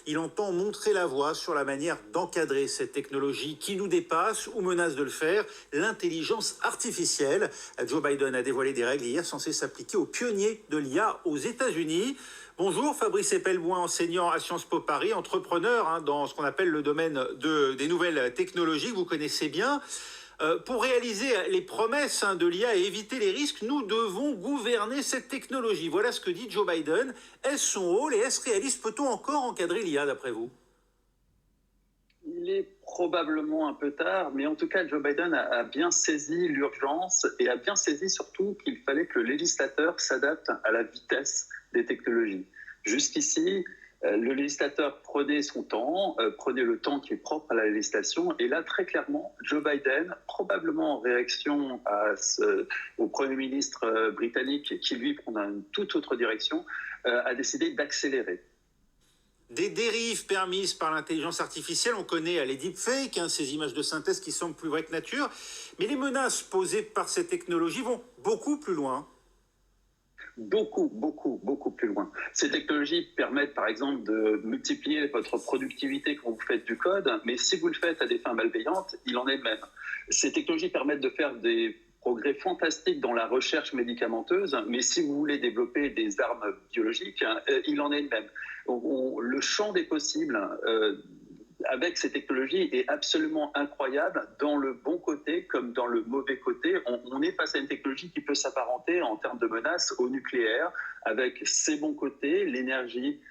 Il entend montrer la voie sur la manière d'encadrer cette technologie qui nous dépasse ou menace de le faire, l'intelligence artificielle. Joe Biden a dévoilé des règles hier censées s'appliquer aux pionniers de l'IA aux États-Unis. Bonjour, Fabrice Epelboin, enseignant à Sciences Po Paris, entrepreneur dans ce qu'on appelle le domaine des nouvelles technologies, que vous connaissez bien. Pour réaliser les promesses de l'IA et éviter les risques, nous devons gouverner cette technologie. Voilà ce que dit Joe Biden. Est-ce son rôle et est-ce réaliste? Peut-on encore encadrer l'IA d'après vous? Il est probablement un peu tard, mais en tout cas, Joe Biden a bien saisi l'urgence et a bien saisi surtout qu'il fallait que le législateur s'adapte à la vitesse des technologies. Jusqu'ici, le législateur prenait son temps, prenait le temps qui est propre à la législation, et là, très clairement, Joe Biden, probablement en réaction au Premier ministre britannique, qui lui prend une toute autre direction, a décidé d'accélérer. Des dérives permises par l'intelligence artificielle, on connaît les deepfakes, ces images de synthèse qui semblent plus vraies que nature, mais les menaces posées par ces technologies vont beaucoup plus loin. Beaucoup plus loin. Ces technologies permettent par exemple de multiplier votre productivité quand vous faites du code, mais si vous le faites à des fins malveillantes, il en est de même. Ces technologies permettent de faire des progrès fantastiques dans la recherche médicamenteuse, mais si vous voulez développer des armes biologiques, il en est de même. Le champ des possibles avec ces technologies est absolument incroyable dans le bon côté comme dans le mauvais côté. On est face à une technologie qui peut s'apparenter en termes de menaces au nucléaire, avec ses bons côtés, l'énergie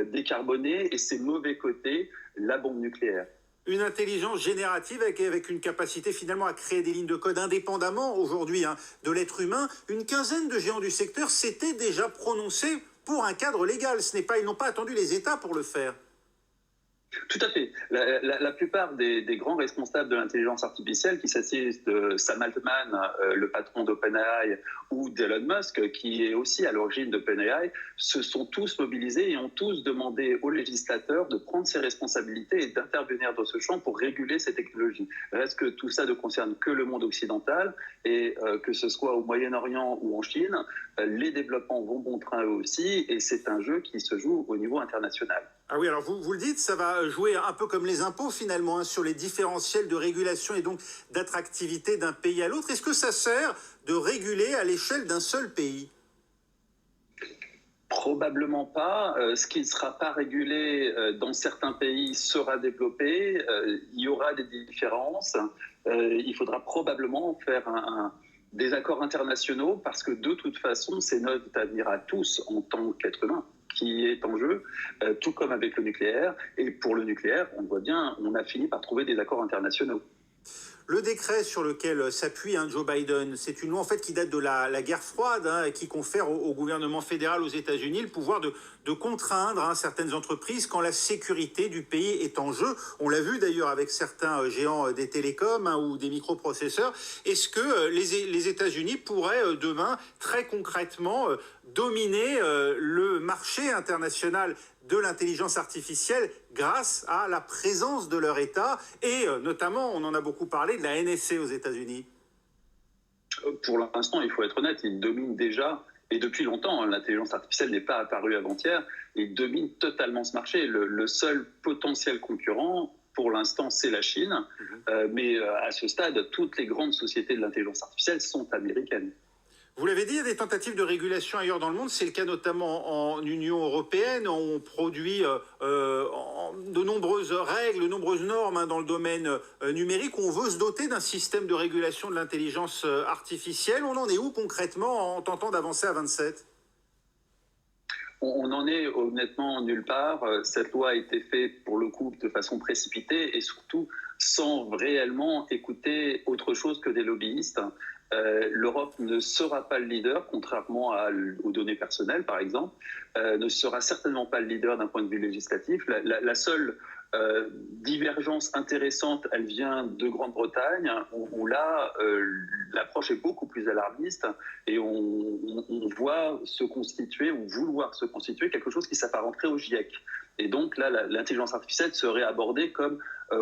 décarbonée, et ses mauvais côtés, la bombe nucléaire. Une intelligence générative avec une capacité finalement à créer des lignes de code indépendamment aujourd'hui de l'être humain. Une quinzaine de géants du secteur s'étaient déjà prononcés pour un cadre légal. Ils n'ont pas attendu les États pour le faire. Tout à fait. La plupart des grands responsables de l'intelligence artificielle, qu'il s'agisse de Sam Altman, le patron d'OpenAI, ou d'Elon Musk, qui est aussi à l'origine d'OpenAI, se sont tous mobilisés et ont tous demandé aux législateurs de prendre ses responsabilités et d'intervenir dans ce champ pour réguler ces technologies. Reste que tout ça ne concerne que le monde occidental, et que ce soit au Moyen-Orient ou en Chine, les développements vont bon train eux aussi, et c'est un jeu qui se joue au niveau international. Ah oui, alors vous le dites, ça va jouer un peu comme les impôts finalement, sur les différentiels de régulation et donc d'attractivité d'un pays à l'autre. Est-ce que ça sert de réguler à l'échelle d'un seul pays? Probablement pas. Ce qui ne sera pas régulé dans certains pays sera développé. Il y aura des différences. Il faudra probablement faire des accords internationaux, parce que de toute façon, c'est notre avenir à tous en tant qu'être humain qui est en jeu, tout comme avec le nucléaire. Et pour le nucléaire, on voit bien, on a fini par trouver des accords internationaux. Le décret sur lequel s'appuie Joe Biden, c'est une loi en fait qui date de la guerre froide, et qui confère au gouvernement fédéral aux États-Unis le pouvoir de contraindre certaines entreprises quand la sécurité du pays est en jeu. On l'a vu d'ailleurs avec certains géants des télécoms ou des microprocesseurs. Est-ce que les États-Unis pourraient demain très concrètement dominer le marché international de l'intelligence artificielle grâce à la présence de leur État et notamment, on en a beaucoup parlé, de la NSA aux États-Unis? Pour l'instant, il faut être honnête, ils dominent déjà, et depuis longtemps, l'intelligence artificielle n'est pas apparue avant-hier, ils dominent totalement ce marché. Le seul potentiel concurrent, pour l'instant, c'est la Chine, mais à ce stade, toutes les grandes sociétés de l'intelligence artificielle sont américaines. Vous l'avez dit, il y a des tentatives de régulation ailleurs dans le monde. C'est le cas notamment en Union européenne. On produit de nombreuses règles, de nombreuses normes dans le domaine numérique. On veut se doter d'un système de régulation de l'intelligence artificielle. On en est où concrètement en tentant d'avancer à 27 ? On en est honnêtement nulle part. Cette loi a été faite pour le coup de façon précipitée et surtout sans réellement écouter autre chose que des lobbyistes. L'Europe ne sera pas le leader, contrairement aux données personnelles par exemple, ne sera certainement pas le leader d'un point de vue législatif. La seule divergence intéressante, elle vient de Grande-Bretagne, où là, l'approche est beaucoup plus alarmiste et on voit se constituer ou vouloir se constituer quelque chose qui s'apparenterait au GIEC. Et donc là, l'intelligence artificielle serait abordée comme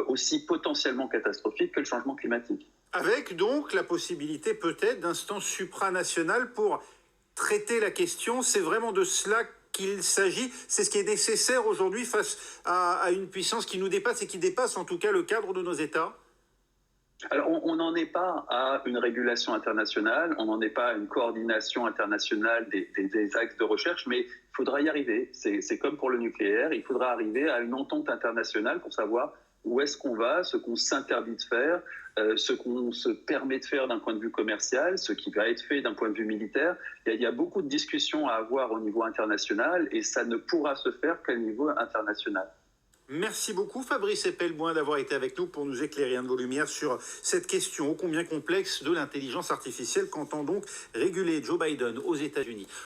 aussi potentiellement catastrophique que le changement climatique. Avec donc la possibilité peut-être d'instances supranationales pour traiter la question. C'est vraiment de cela qu'il s'agit. C'est ce qui est nécessaire aujourd'hui face à une puissance qui nous dépasse et qui dépasse en tout cas le cadre de nos États. Alors, on n'en est pas à une régulation internationale, on n'en est pas à une coordination internationale des axes de recherche, mais il faudra y arriver. C'est comme pour le nucléaire, il faudra arriver à une entente internationale pour savoir où est-ce qu'on va, ce qu'on s'interdit de faire, ce qu'on se permet de faire d'un point de vue commercial, ce qui va être fait d'un point de vue militaire. Il y a beaucoup de discussions à avoir au niveau international et ça ne pourra se faire qu'au niveau international. Merci beaucoup Fabrice Epelboin d'avoir été avec nous pour nous éclairer un de vos lumières sur cette question ô combien complexe de l'intelligence artificielle qu'entend donc réguler Joe Biden aux États-Unis.